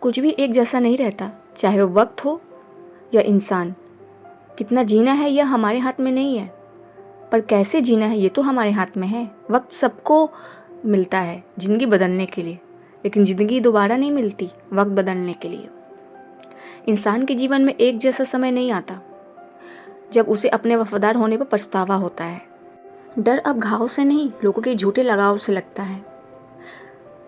कुछ भी एक जैसा नहीं रहता, चाहे वो वक्त हो या इंसान। कितना जीना है यह हमारे हाथ में नहीं है, पर कैसे जीना है ये तो हमारे हाथ में है। वक्त सबको मिलता है ज़िंदगी बदलने के लिए, लेकिन ज़िंदगी दोबारा नहीं मिलती वक्त बदलने के लिए। इंसान के जीवन में एक जैसा समय नहीं आता जब उसे अपने वफादार होने पर पछतावा होता है। डर अब घाव से नहीं, लोगों के झूठे लगाव से लगता है।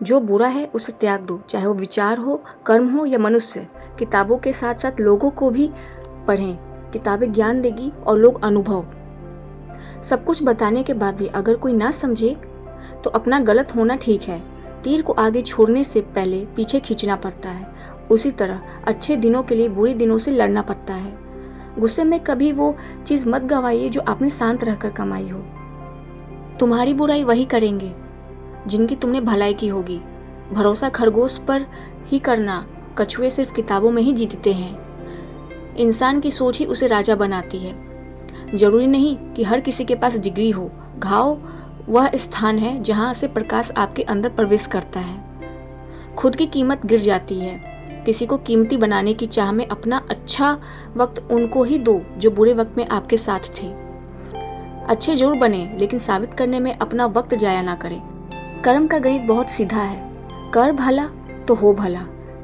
जो बुरा है उसे त्याग दो, चाहे वो विचार हो, कर्म हो या मनुष्य। किताबों के साथ साथ लोगों को भी पढ़ें। किताबें ज्ञान देगी और लोग अनुभव। सब कुछ बताने के बाद भी अगर कोई ना समझे तो अपना गलत होना ठीक है। तीर को आगे छोड़ने से पहले पीछे खींचना पड़ता है। उसी तरह अच्छे दिनों के लिए बुरे दिनों से लड़ना पड़ता है। गुस्से में कभी वो चीज़ मत गवाइए जो आपने शांत रहकर कमाई हो। तुम्हारी बुराई वही करेंगे जिनकी तुमने भलाई की होगी। भरोसा खरगोश पर ही करना, कछुए सिर्फ किताबों में ही जीतते हैं। इंसान की सोच ही उसे राजा बनाती है। जरूरी नहीं कि हर किसी के पास डिग्री हो। घाव वह स्थान है जहां से प्रकाश आपके अंदर प्रवेश करता है। खुद की कीमत गिर जाती है। किसी को कीमती बनाने की चाह में अपना अच्छा वक्त उनको ही दो जो बुरे वक्त में आपके साथ थे। अच्छे जरूर बने, लेकिन साबित करने में अपना वक्त जाया ना करें। कर्म का गणित बहुत सीधा है। कर भला तो हो भला।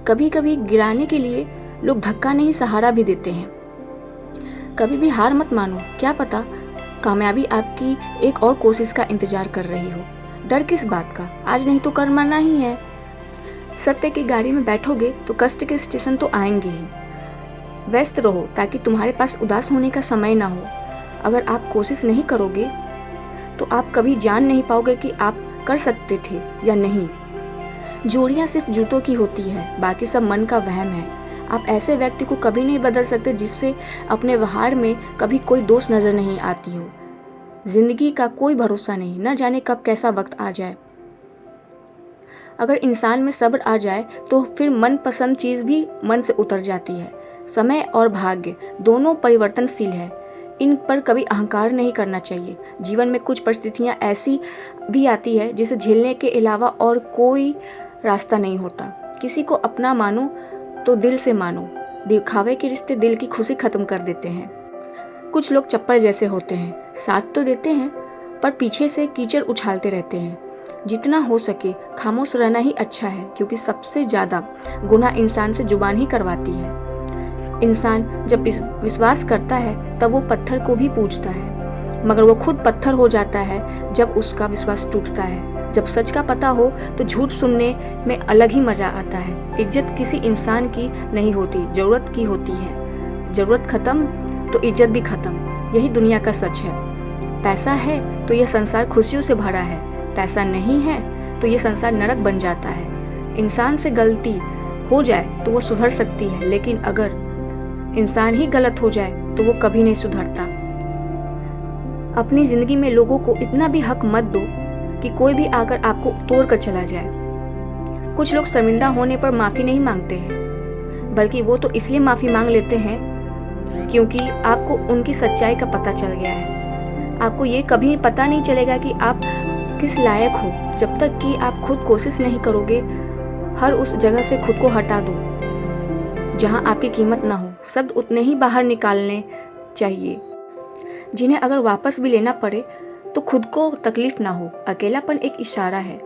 कभी कभी गिराने के लिए लोग धक्का नहीं सहारा भी देते हैं। कभी भी हार मत मानो, क्या पता कामयाबी आपकी एक और कोशिश का इंतजार कर रही हो। डर किस बात का, आज नहीं तो कल मरना ही है। सत्य की गाड़ी में बैठोगे तो कष्ट के स्टेशन तो आएंगे ही। व्यस्त रहो ताकि तुम्हारे पास उदास होने का समय ना हो। अगर आप कोशिश नहीं करोगे तो आप कभी जान नहीं पाओगे कि आप कर सकते थे या नहीं। जोड़ियां सिर्फ जूतों की होती है, बाकी सब मन का वहम है। आप ऐसे व्यक्ति को कभी नहीं बदल सकते जिससे अपने व्यवहार में कभी कोई दोष नजर नहीं आती हो। जिंदगी का कोई भरोसा नहीं, न जाने कब कैसा वक्त आ जाए। अगर इंसान में सब्र आ जाए तो फिर मनपसंद चीज भी मन से उतर जाती है। समय और भाग्य दोनों परिवर्तनशील है, इन पर कभी अहंकार नहीं करना चाहिए। जीवन में कुछ परिस्थितियां ऐसी भी आती है जिसे झेलने के अलावा और कोई रास्ता नहीं होता। किसी को अपना मानो तो दिल से मानो। दिखावे के रिश्ते दिल की खुशी खत्म कर देते हैं। कुछ लोग चप्पल जैसे होते हैं, साथ तो देते हैं पर पीछे से कीचड़ उछालते रहते हैं। जितना हो सके खामोश रहना ही अच्छा है, क्योंकि सबसे ज्यादा गुनाह इंसान से जुबान ही करवाती है। इंसान जब विश्वास करता है तब वो पत्थर को भी पूजता है, मगर वो खुद पत्थर हो जाता है जब उसका विश्वास टूटता है। जब सच का पता हो तो झूठ सुनने में अलग ही मजा आता है। इज्जत किसी इंसान की नहीं होती, जरूरत की होती है। जरूरत खत्म तो इज्जत भी खत्म, यही दुनिया का सच है। पैसा है तो यह संसार खुशियों से भरा है, पैसा नहीं है तो यह संसार नरक बन जाता है। इंसान से गलती हो जाए तो वो सुधर सकती है, लेकिन अगर इंसान ही गलत हो जाए तो वो कभी नहीं सुधरता। अपनी जिंदगी में लोगों को इतना भी हक मत दो कि कोई भी आकर आपको तोड़ कर चला जाए। कुछ लोग शर्मिंदा होने पर माफी नहीं मांगते हैं, बल्कि वो तो इसलिए माफी मांग लेते हैं क्योंकि आपको उनकी सच्चाई का पता चल गया है। आपको ये कभी पता नहीं चलेगा कि आप किस लायक हो जब तक कि आप खुद कोशिश नहीं करोगे। हर उस जगह से खुद को हटा दो जहां आपकी कीमत ना हो। शब्द उतने ही बाहर निकालने चाहिए जिन्हें अगर वापस भी लेना पड़े तो खुद को तकलीफ ना हो। अकेलापन एक इशारा है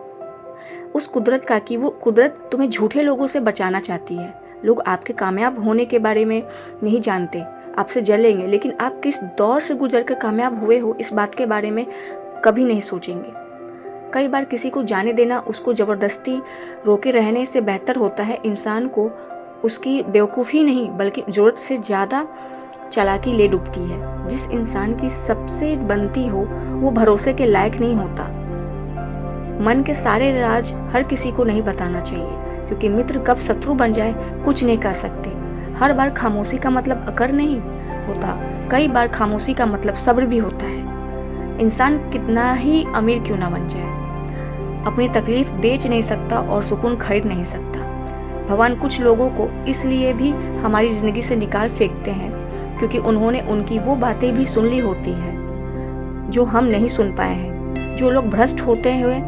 उस कुदरत का कि वो कुदरत तुम्हें झूठे लोगों से बचाना चाहती है। लोग आपके कामयाब होने के बारे में नहीं जानते, आपसे जलेंगे, लेकिन आप किस दौर से गुजर कर कामयाब हुए हो इस बात के बारे में कभी नहीं सोचेंगे। कई बार किसी को जाने देना उसको जबरदस्ती रोके रहने से बेहतर होता है। इंसान को उसकी बेवकूफ़ी नहीं बल्कि ज़रूरत से ज़्यादा चालाकी ले डूबती है। जिस इंसान की सबसे बनती हो वो भरोसे के लायक नहीं होता। मन के सारे राज हर किसी को नहीं बताना चाहिए, क्योंकि मित्र कब शत्रु बन जाए कुछ नहीं कर सकते। हर बार खामोशी का मतलब अकर नहीं होता, कई बार खामोशी का मतलब सब्र भी होता है। इंसान कितना ही अमीर क्यों ना बन जाए, अपनी तकलीफ बेच नहीं सकता और सुकून खरीद नहीं सकता। भगवान कुछ लोगों को इसलिए भी हमारी ज़िंदगी से निकाल फेंकते हैं क्योंकि उन्होंने उनकी वो बातें भी सुन ली होती हैं जो हम नहीं सुन पाए हैं। जो लोग भ्रष्ट होते हुए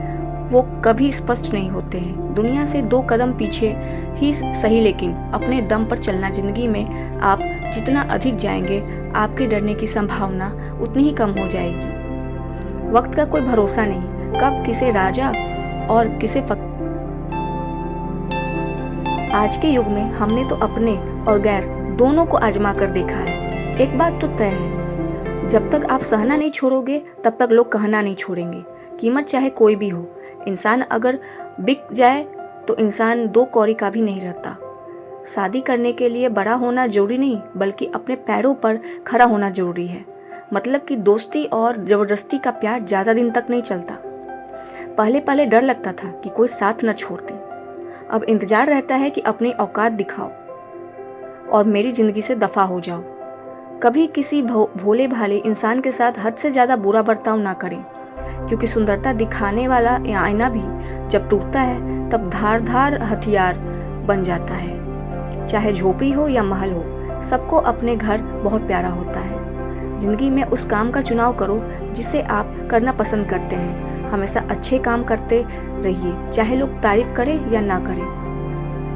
वो कभी स्पष्ट नहीं होते हैं, दुनिया से 2 कदम पीछे ही सही, लेकिन अपने दम पर चलना। जिंदगी में आप जितना अधिक जाएंगे, आपके डरने की संभावना उतनी ही कम हो जाएगी। वक्त का कोई भरोसा नहीं, कब किसे राजा और किसे फकीर। आज के युग में हमने तो अपने और गैर दोनों को आजमा कर देखा है। एक बात तो तय है, जब तक आप सहना नहीं छोड़ोगे तब तक लोग कहना नहीं छोड़ेंगे। कीमत चाहे कोई भी हो, इंसान अगर बिक जाए तो इंसान दो कौड़ी का भी नहीं रहता। शादी करने के लिए बड़ा होना जरूरी नहीं, बल्कि अपने पैरों पर खड़ा होना जरूरी है। मतलब कि दोस्ती और ज़बरदस्ती का प्यार ज़्यादा दिन तक नहीं चलता। पहले पहले डर लगता था कि कोई साथ न छोड़ दे, अब इंतज़ार रहता है कि अपनी औकात दिखाओ और मेरी ज़िंदगी से दफ़ा हो जाओ। कभी किसी भोले भाले इंसान के साथ हद से ज़्यादा बुरा बर्ताव ना करें, क्योंकि सुंदरता दिखाने वाला आईना भी जब टूटता है तब धारदार हथियार बन जाता है। चाहे झोपड़ी हो या महल हो, सबको अपने घर बहुत प्यारा होता है। ज़िंदगी में उस काम का चुनाव करो जिसे आप करना पसंद करते हैं। हमेशा अच्छे काम करते रहिए, चाहे लोग तारीफ करें या ना करें,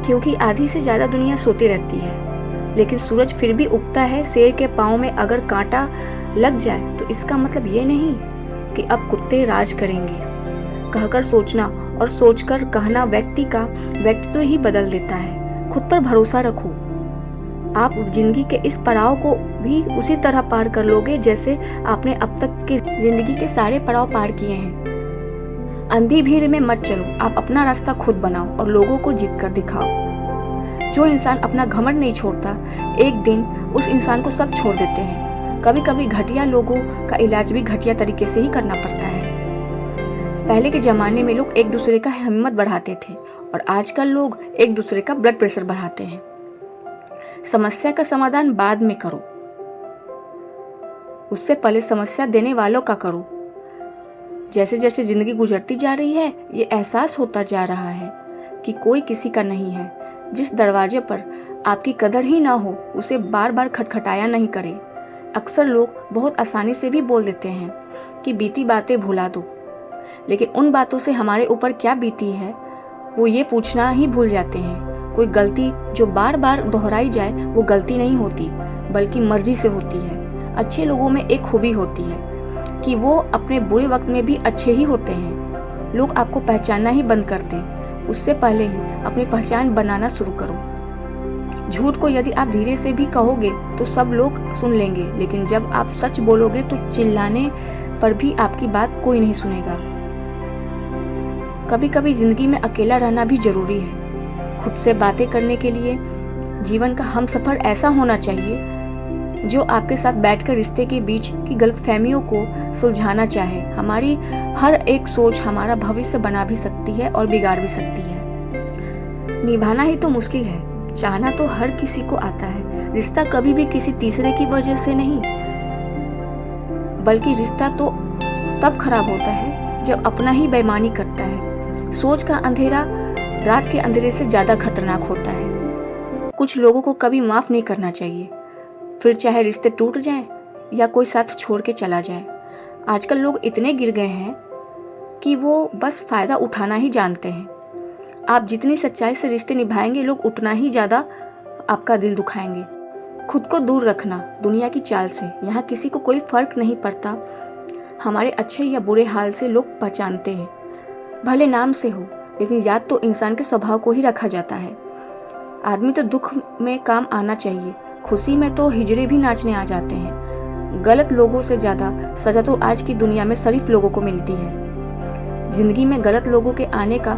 क्योंकि आधी से ज़्यादा दुनिया सोती रहती है, लेकिन सूरज फिर भी उगता है। शेर के पाँव में अगर कांटा लग जाए तो इसका मतलब ये नहीं कि अब कुत्ते राज करेंगे। कहकर सोचना और सोचकर कहना व्यक्ति का व्यक्तित्व ही बदल देता है। खुद पर भरोसा रखो, आप जिंदगी के इस पड़ाव को भी उसी तरह पार कर लोगे जैसे आपने अब तक की जिंदगी के सारे पड़ाव पार किए हैं। अंधी भीड़ में मत चलो, आप अपना रास्ता खुद बनाओ और लोगों को जीत कर दिखाओ। जो इंसान अपना घमंड नहीं छोड़ता, एक दिन उस इंसान को सब छोड़ देते हैं। कभी कभी घटिया लोगों का इलाज भी घटिया तरीके से ही करना पड़ता है। पहले के ज़माने में लोग एक दूसरे का हिम्मत बढ़ाते थे और आजकल लोग एक दूसरे का ब्लड प्रेशर बढ़ाते हैं। समस्या का समाधान बाद में करो, उससे पहले समस्या देने वालों का करो। जैसे जैसे ज़िंदगी गुजरती जा रही है, ये एहसास होता जा रहा है कि कोई किसी का नहीं है। जिस दरवाजे पर आपकी कदर ही ना हो, उसे बार बार खटखटाया नहीं करें। अक्सर लोग बहुत आसानी से भी बोल देते हैं कि बीती बातें भुला दो, लेकिन उन बातों से हमारे ऊपर क्या बीती है वो ये पूछना ही भूल जाते हैं। कोई गलती जो बार बार दोहराई जाए वो गलती नहीं होती, बल्कि मर्जी से होती है। अच्छे लोगों में एक खूबी होती है कि वो अपने बुरे वक्त में भी अच्छे ही होते हैं। लोग आपको पहचानना ही बंद कर दें, उससे पहले ही अपनी पहचान बनाना शुरू करो। झूठ को यदि आप धीरे से भी कहोगे तो सब लोग सुन लेंगे, लेकिन जब आप सच बोलोगे तो चिल्लाने पर भी आपकी बात कोई नहीं सुनेगा। कभी कभी जिंदगी में अकेला रहना भी जरूरी है। खुद से बातें करने के लिए जीवन का हमसफर ऐसा होना चाहिए जो आपके साथ बैठकर रिश्ते के बीच की गलतफहमियों को सुलझाना चाहे। हमारी हर एक सोच हमारा भविष्य बना भी सकती है और बिगाड़ भी सकती है। निभाना ही तो मुश्किल है, चाहना तो हर किसी को आता है। रिश्ता कभी भी किसी तीसरे की वजह से नहीं, बल्कि रिश्ता तो तब खराब होता है जब अपना ही बेईमानी करता है। सोच का अंधेरा रात के अंधेरे से ज़्यादा खतरनाक होता है। कुछ लोगों को कभी माफ़ नहीं करना चाहिए, फिर चाहे रिश्ते टूट जाएं या कोई साथ छोड़ के चला जाए। आजकल लोग इतने गिर गए हैं कि वो बस फ़ायदा उठाना ही जानते हैं। आप जितनी सच्चाई से रिश्ते निभाएंगे, लोग उतना ही ज़्यादा आपका दिल दुखाएंगे। खुद को दूर रखना दुनिया की चाल से, यहाँ किसी को कोई फ़र्क नहीं पड़ता। हमारे अच्छे या बुरे हाल से लोग पहचानते हैं, भले नाम से हो, लेकिन याद तो इंसान के स्वभाव को ही रखा जाता है। आदमी तो दुख में काम आना चाहिए, खुशी में तो हिजड़े भी नाचने आ जाते हैं। गलत लोगों से ज़्यादा सज़ा तो आज की दुनिया में शरीफ लोगों को मिलती है। ज़िंदगी में गलत लोगों के आने का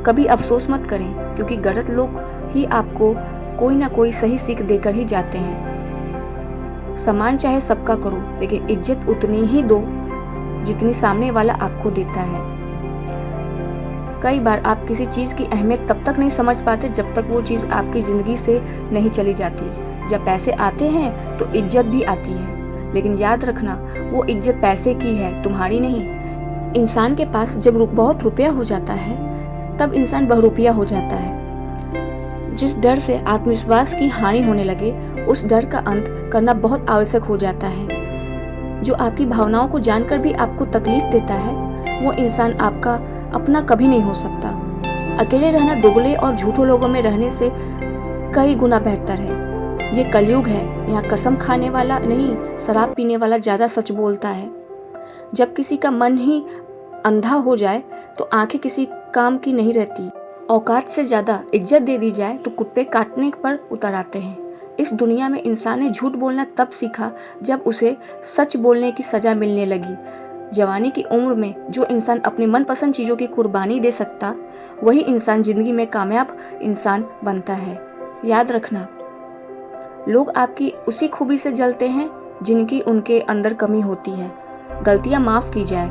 कभी अफसोस मत करें, क्योंकि गलत लोग ही आपको कोई ना कोई सही सीख देकर ही जाते हैं। सम्मान चाहे सबका करो, लेकिन इज्जत उतनी ही दो जितनी सामने वाला आपको देता है। कई बार आप किसी चीज़ की अहमियत तब तक नहीं समझ पाते जब तक वो चीज़ आपकी ज़िंदगी से नहीं चली जाती। जब पैसे आते हैं तो इज्जत भी आती है, लेकिन याद रखना वो इज्जत पैसे की है, तुम्हारी नहीं। इंसान के पास जब बहुत रुपया हो जाता है तब इंसान बहुरुपया हो जाता है। जिस डर से आत्मविश्वास की हानि होने लगे, उस डर का अंत करना बहुत आवश्यक हो जाता है। जो आपकी भावनाओं को जानकर भी आपको तकलीफ देता है, वो इंसान आपका अपना कभी नहीं हो सकता। अकेले रहना दुगले और झूठों लोगों में रहने से कई गुना बेहतर है। ये कलयुग है, यहाँ कसम खाने वाला नहीं, शराब पीने वाला ज़्यादा सच बोलता है। जब किसी का मन ही अंधा हो जाए तो आंखें किसी काम की नहीं रहती। औकात से ज़्यादा इज्जत दे दी जाए तो कुत्ते काटने पर उतर आते हैं। इस दुनिया में इंसान ने झूठ बोलना तब सीखा जब उसे सच बोलने की सज़ा मिलने लगी। जवानी की उम्र में जो इंसान अपनी मनपसंद चीज़ों की कुर्बानी दे सकता, वही इंसान ज़िंदगी में कामयाब इंसान बनता है। याद रखना, लोग आपकी उसी खूबी से जलते हैं जिनकी उनके अंदर कमी होती है। गलतियां माफ़ की जाए,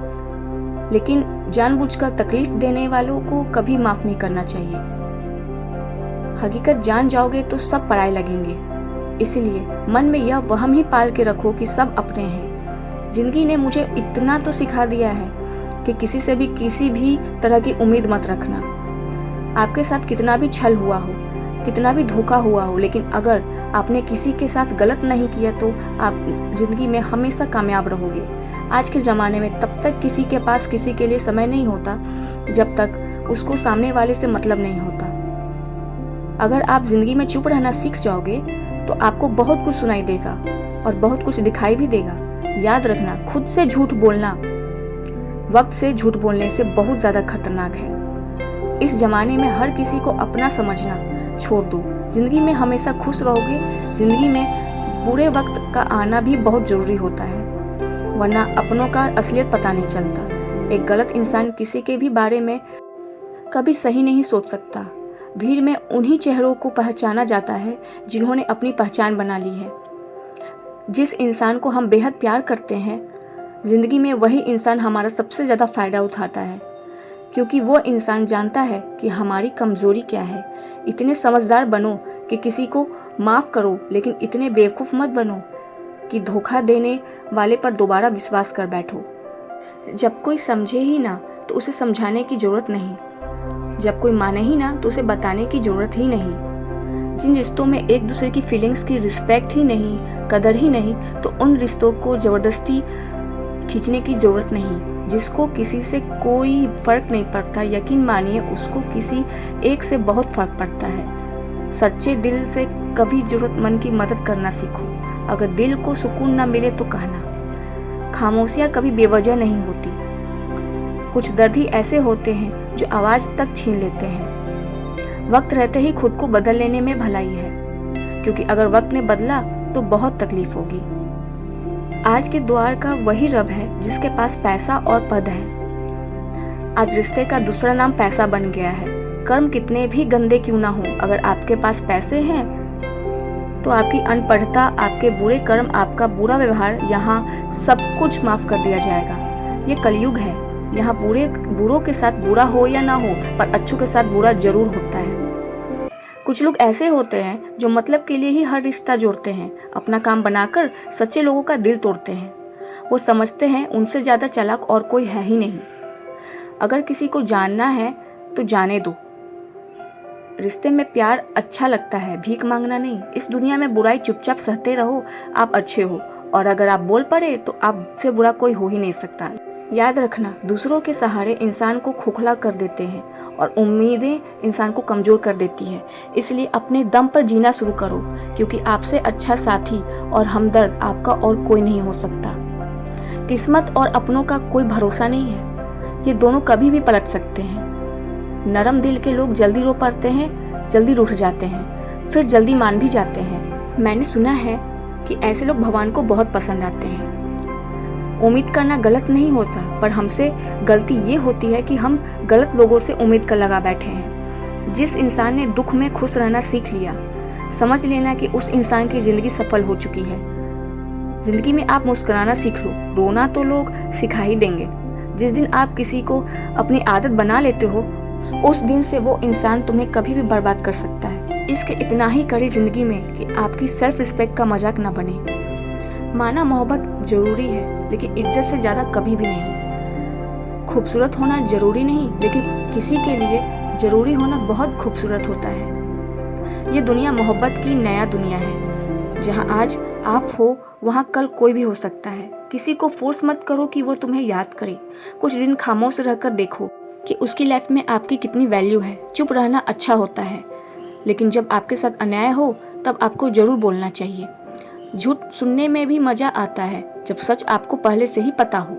लेकिन जानबूझकर तकलीफ देने वालों को कभी माफ़ नहीं करना चाहिए। हकीकत जान जाओगे तो सब पराये लगेंगे, इसलिए मन में यह वहम ही पाल के रखो कि सब अपने हैं। जिंदगी ने मुझे इतना तो सिखा दिया है कि किसी से भी किसी भी तरह की उम्मीद मत रखना। आपके साथ कितना भी छल हुआ हो, कितना भी धोखा हुआ हो, लेकिन अगर आपने किसी के साथ गलत नहीं किया तो आप जिंदगी में हमेशा कामयाब रहोगे। आज के ज़माने में तब तक किसी के पास किसी के लिए समय नहीं होता जब तक उसको सामने वाले से मतलब नहीं होता। अगर आप जिंदगी में चुप रहना सीख जाओगे तो आपको बहुत कुछ सुनाई देगा और बहुत कुछ दिखाई भी देगा। याद रखना, खुद से झूठ बोलना वक्त से झूठ बोलने से बहुत ज़्यादा खतरनाक है। इस जमाने में हर किसी को अपना समझना छोड़ दो। जिंदगी में हमेशा खुश रहोगे। जिंदगी में बुरे वक्त का आना भी बहुत ज़रूरी होता है, वरना अपनों का असलियत पता नहीं चलता। एक गलत इंसान किसी के भी बारे में कभी सही नहीं सोच सकता। भीड़ में उन्हीं चेहरों को पहचाना जाता है जिन्होंने अपनी पहचान बना ली है। जिस इंसान को हम बेहद प्यार करते हैं, ज़िंदगी में वही इंसान हमारा सबसे ज़्यादा फ़ायदा उठाता है, क्योंकि वो इंसान जानता है कि हमारी कमज़ोरी क्या है। इतने समझदार बनो कि किसी को माफ़ करो, लेकिन इतने बेवकूफ़ मत बनो कि धोखा देने वाले पर दोबारा विश्वास कर बैठो। जब कोई समझे ही ना तो उसे समझाने की ज़रूरत नहीं। जब कोई माने ही ना तो उसे बताने की ज़रूरत ही नहीं। जिन रिश्तों में एक दूसरे की फीलिंग्स की रिस्पेक्ट ही नहीं, कदर ही नहीं, तो उन रिश्तों को ज़बरदस्ती खींचने की ज़रूरत नहीं। जिसको किसी से कोई फ़र्क नहीं पड़ता, यकीन मानिए उसको किसी एक से बहुत फ़र्क पड़ता है। सच्चे दिल से कभी ज़रूरतमंद की मदद करना सीखो। अगर दिल को सुकून ना मिले तो कहना। खामोशियाँ कभी बेवजह नहीं होती। कुछ दर्द ही ऐसे होते हैं जो आवाज़ तक छीन लेते हैं। वक्त रहते ही खुद को बदल लेने में भलाई है, क्योंकि अगर वक्त ने बदला तो बहुत तकलीफ होगी। आज के द्वार का वही रब है जिसके पास पैसा और पद है। आज रिश्ते का दूसरा नाम पैसा बन गया है। कर्म कितने भी गंदे क्यों ना हो, अगर आपके पास पैसे हैं तो आपकी अनपढ़ता, आपके बुरे कर्म, आपका बुरा व्यवहार, यहाँ सब कुछ माफ़ कर दिया जाएगा। ये कलयुग है, यहाँ बुरों के साथ बुरा हो या ना हो, पर अच्छों के साथ बुरा जरूर होता है। कुछ लोग ऐसे होते हैं जो मतलब के लिए ही हर रिश्ता जोड़ते हैं, अपना काम बनाकर सच्चे लोगों का दिल तोड़ते हैं। वो समझते हैं उनसे ज़्यादा चालाक और कोई है ही नहीं। अगर किसी को जानना है तो जाने दो। रिश्ते में प्यार अच्छा लगता है, भीख मांगना नहीं। इस दुनिया में बुराई चुपचाप सहते रहो, आप अच्छे हो, और अगर आप बोल पड़े तो आपसे बुरा कोई हो ही नहीं सकता। याद रखना, दूसरों के सहारे इंसान को खोखला कर देते हैं और उम्मीदें इंसान को कमज़ोर कर देती है। इसलिए अपने दम पर जीना शुरू करो, क्योंकि आपसे अच्छा साथी और हमदर्द आपका और कोई नहीं हो सकता। किस्मत और अपनों का कोई भरोसा नहीं है, ये दोनों कभी भी पलट सकते हैं। नरम दिल के लोग जल्दी रो पड़ते हैं, जल्दी रूठ जाते हैं, फिर जल्दी मान भी जाते हैं। मैंने सुना है कि ऐसे लोग भगवान को बहुत पसंद आते हैं। उम्मीद करना गलत नहीं होता, पर हमसे गलती ये होती है कि हम गलत लोगों से उम्मीद कर लगा बैठे हैं। जिस इंसान ने दुख में खुश रहना सीख लिया, समझ लेना कि उस इंसान की ज़िंदगी सफल हो चुकी है। ज़िंदगी में आप मुस्कुराना सीख लो, रोना तो लोग सिखा ही देंगे। जिस दिन आप किसी को अपनी आदत बना लेते हो, उस दिन से वो इंसान तुम्हें कभी भी बर्बाद कर सकता है। इसके इतना ही करी ज़िंदगी में कि आपकी सेल्फ रिस्पेक्ट का मजाक ना बने। माना मोहब्बत ज़रूरी है, लेकिन इज्जत से ज़्यादा कभी भी नहीं। खूबसूरत होना ज़रूरी नहीं, लेकिन किसी के लिए ज़रूरी होना बहुत खूबसूरत होता है। ये दुनिया मोहब्बत की नया दुनिया है। जहाँ आज आप हो, वहाँ कल कोई भी हो सकता है। किसी को फोर्स मत करो कि वो तुम्हें याद करे। कुछ दिन खामोश रहकर देखो, कि उसकी लाइफ में आपकी कितनी वैल्यू है। चुप रहना अच्छा होता है, लेकिन जब आपके साथ अन्याय हो तब आपको ज़रूर बोलना चाहिए। झूठ सुनने में भी मज़ा आता है जब सच आपको पहले से ही पता हो।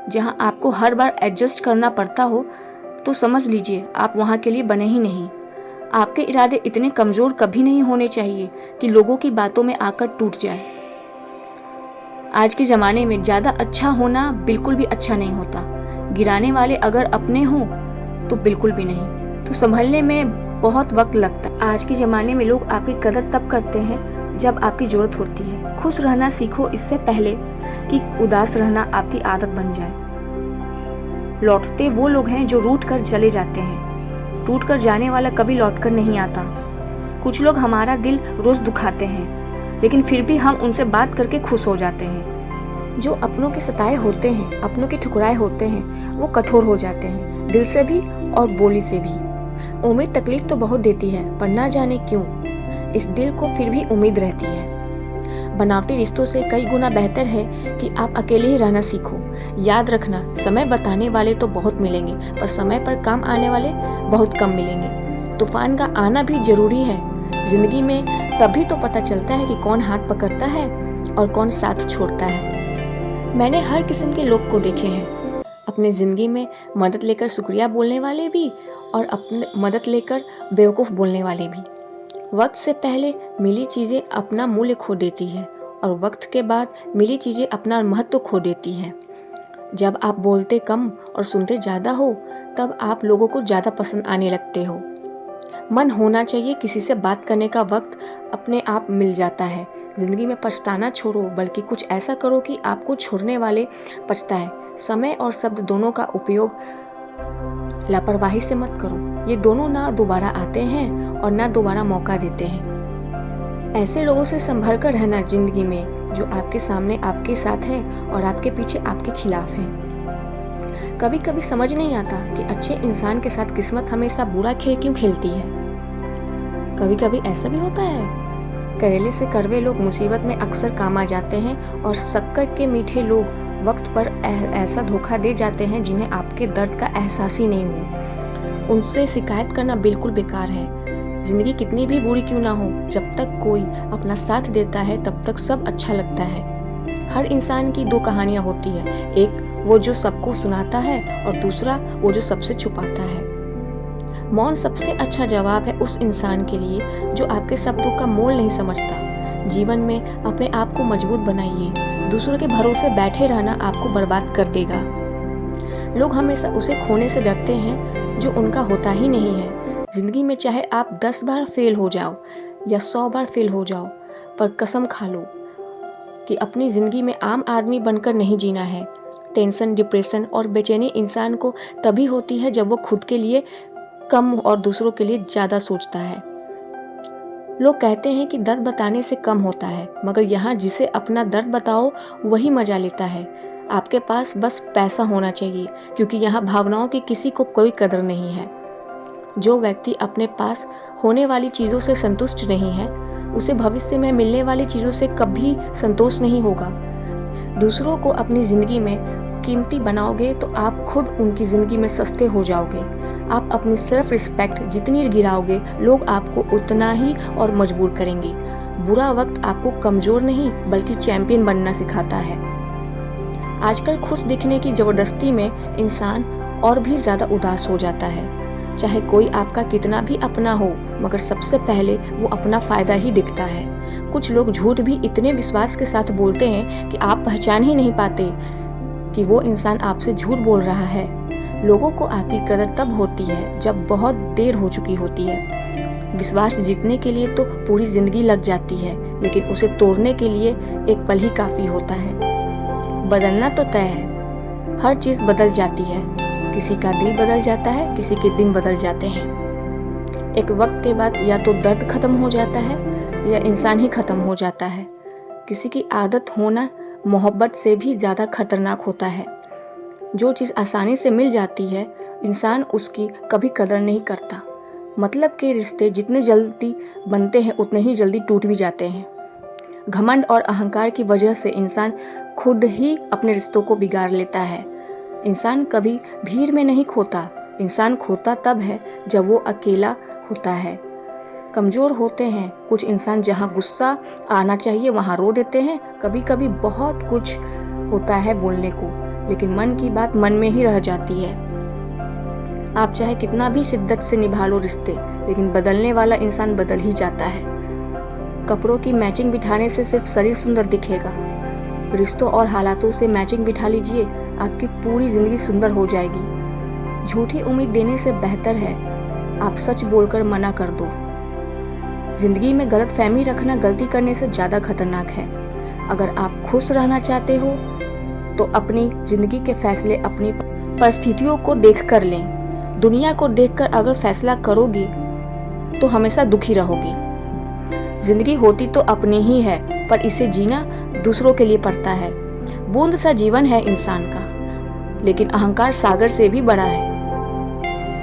जहाँ आपको हर बार एडजस्ट करना पड़ता हो तो समझ लीजिए आप वहाँ के लिए बने ही नहीं। आपके इरादे इतने कमज़ोर कभी नहीं होने चाहिए कि लोगों की बातों में आकर टूट जाए। आज के ज़माने में ज़्यादा अच्छा होना बिल्कुल भी अच्छा नहीं होता। गिराने वाले अगर अपने हों तो बिल्कुल भी नहीं, तो संभलने में बहुत वक्त लगता है। आज के ज़माने में लोग आपकी कदर तब करते हैं जब आपकी ज़रूरत होती है। खुश रहना सीखो इससे पहले कि उदास रहना आपकी आदत बन जाए। लौटते वो लोग हैं जो रूठ कर चले जाते हैं, टूट कर जाने वाला कभी लौट कर नहीं आता। कुछ लोग हमारा दिल रोज़ दुखाते हैं, लेकिन फिर भी हम उनसे बात करके खुश हो जाते हैं। जो अपनों के सताए होते हैं, अपनों के ठुकराए होते हैं, वो कठोर हो जाते हैं, दिल से भी और बोली से भी। उम्मीद तकलीफ तो बहुत देती है, पर ना जाने क्यों इस दिल को फिर भी उम्मीद रहती है। बनावटी रिश्तों से कई गुना बेहतर है कि आप अकेले ही रहना सीखो। याद रखना, समय बताने वाले तो बहुत मिलेंगे, पर समय पर काम आने वाले बहुत कम मिलेंगे। तूफान का आना भी जरूरी है। जिंदगी में तभी तो पता चलता है कि कौन हाथ पकड़ता है और कौन साथ छोड़ता है। मैंने हर किस्म के लोग को देखे हैं, अपने ज़िंदगी में मदद लेकर शुक्रिया बोलने वाले भी और अपने मदद लेकर बेवकूफ़ बोलने वाले भी। वक्त से पहले मिली चीज़ें अपना मूल्य खो देती है और वक्त के बाद मिली चीज़ें अपना महत्व खो देती हैं। जब आप बोलते कम और सुनते ज़्यादा हो तब आप लोगों को ज़्यादा पसंद आने लगते हो। मन होना चाहिए, किसी से बात करने का वक्त अपने आप मिल जाता है। ज़िंदगी में पछताना छोड़ो, बल्कि कुछ ऐसा करो कि आपको छोड़ने वाले पछताए। समय और शब्द दोनों का उपयोग लापरवाही से मत करो। ये दोनों ना दोबारा आते हैं और ना दोबारा मौका देते हैं। ऐसे लोगों से संभल कर रहना जिंदगी में, जो आपके सामने आपके साथ है और आपके पीछे आपके खिलाफ है। कभी कभी समझ नहीं आता कि अच्छे इंसान के साथ किस्मत हमेशा बुरा खेल क्यों खेलती है। कभी कभी ऐसा भी होता है, करेले से कड़वे लोग मुसीबत में अक्सर काम आ जाते हैं और शक्कर के मीठे लोग वक्त पर ऐसा धोखा दे जाते हैं जिन्हें आपके दर्द का एहसास ही नहीं हो। उनसे शिकायत करना बिल्कुल बेकार है। जिंदगी कितनी भी बुरी क्यों ना हो, जब तक कोई अपना साथ देता है तब तक सब अच्छा लगता है। हर इंसान की दो कहानियां होती है, एक वो जो सबको सुनाता है और दूसरा वो जो सबसे छुपाता है। मौन सबसे अच्छा जवाब है उस इंसान के लिए जो आपके शब्दों का मोल नहीं समझता। जीवन में अपने आप को मजबूत बनाइए। दूसरों के भरोसे बैठे रहना आपको बर्बाद कर देगा। लोग हमेशा उसे खोने से डरते हैं जो उनका होता ही नहीं है। जिंदगी में चाहे आप 10 बार फेल हो जाओ या 100 बार फेल हो जाओ, पर कसम खा लो कि अपनी ज़िंदगी में आम आदमी बनकर नहीं जीना है। टेंशन, डिप्रेशन और बेचैनी इंसान को तभी होती है जब वो खुद के लिए कम और दूसरों के लिए ज़्यादा सोचता है। लोग कहते हैं कि दर्द बताने से कम होता है, मगर यहाँ जिसे अपना दर्द बताओ वही मजा लेता है। आपके पास बस पैसा होना चाहिए, क्योंकि यहाँ भावनाओं की किसी को कोई कदर नहीं है। जो व्यक्ति अपने पास होने वाली चीज़ों से संतुष्ट नहीं है, उसे भविष्य में मिलने वाली चीज़ों से कभी संतोष नहीं होगा। दूसरों को अपनी ज़िंदगी में कीमती बनाओगे तो आप खुद उनकी ज़िंदगी में सस्ते हो जाओगे। आप अपनी सेल्फ रिस्पेक्ट जितनी गिराओगे, लोग आपको उतना ही और मजबूर करेंगे। बुरा वक्त आपको कमज़ोर नहीं बल्कि चैंपियन बनना सिखाता है। आजकल खुश दिखने की ज़बरदस्ती में इंसान और भी ज़्यादा उदास हो जाता है। चाहे कोई आपका कितना भी अपना हो, मगर सबसे पहले वो अपना फ़ायदा ही दिखता है। कुछ लोग झूठ भी इतने विश्वास के साथ बोलते हैं कि आप पहचान ही नहीं पाते कि वो इंसान आपसे झूठ बोल रहा है। लोगों को आपकी कदर तब होती है जब बहुत देर हो चुकी होती है। विश्वास जीतने के लिए तो पूरी ज़िंदगी लग जाती है, लेकिन उसे तोड़ने के लिए एक पल ही काफ़ी होता है। बदलना तो तय है, हर चीज़ बदल जाती है। किसी का दिल बदल जाता है, किसी के दिन बदल जाते हैं। एक वक्त के बाद या तो दर्द खत्म हो जाता है या इंसान ही खत्म हो जाता है। किसी की आदत होना मोहब्बत से भी ज़्यादा खतरनाक होता है। जो चीज़ आसानी से मिल जाती है, इंसान उसकी कभी कदर नहीं करता। मतलब के रिश्ते जितने जल्दी बनते हैं उतने ही जल्दी टूट भी जाते हैं। घमंड और अहंकार की वजह से इंसान खुद ही अपने रिश्तों को बिगाड़ लेता है। इंसान कभी भीड़ में नहीं खोता, इंसान खोता तब है जब वो अकेला होता है। कमज़ोर होते हैं कुछ इंसान, जहाँ गुस्सा आना चाहिए वहाँ रो देते हैं। कभी कभी बहुत कुछ होता है बोलने को, लेकिन मन की बात मन में ही रह जाती है। आप चाहे कितना भी शिद्दत से निभा लो रिश्ते, लेकिन बदलने वाला इंसान बदल ही जाता है। कपड़ों की मैचिंग बिठाने से सिर्फ शरीर सुंदर दिखेगा, रिश्तों और हालातों से मैचिंग बिठा लीजिए, आपकी पूरी ज़िंदगी सुंदर हो जाएगी। झूठी उम्मीद देने से बेहतर है आप सच बोलकर मना कर दो। ज़िंदगी में गलत फहमी रखना गलती करने से ज़्यादा खतरनाक है। अगर आप खुश रहना चाहते हो तो अपनी ज़िंदगी के फैसले अपनी परिस्थितियों को देख कर लें। दुनिया को देखकर अगर फैसला करोगे तो हमेशा दुखी रहोगे। ज़िंदगी होती तो अपनी ही है, पर इसे जीना दूसरों के लिए पड़ता है। बूंद सा जीवन है इंसान का, लेकिन अहंकार सागर से भी बड़ा है।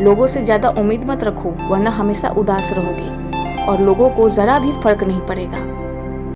लोगों से ज़्यादा उम्मीद मत रखो, वरना हमेशा उदास रहोगे और लोगों को ज़रा भी फर्क नहीं पड़ेगा।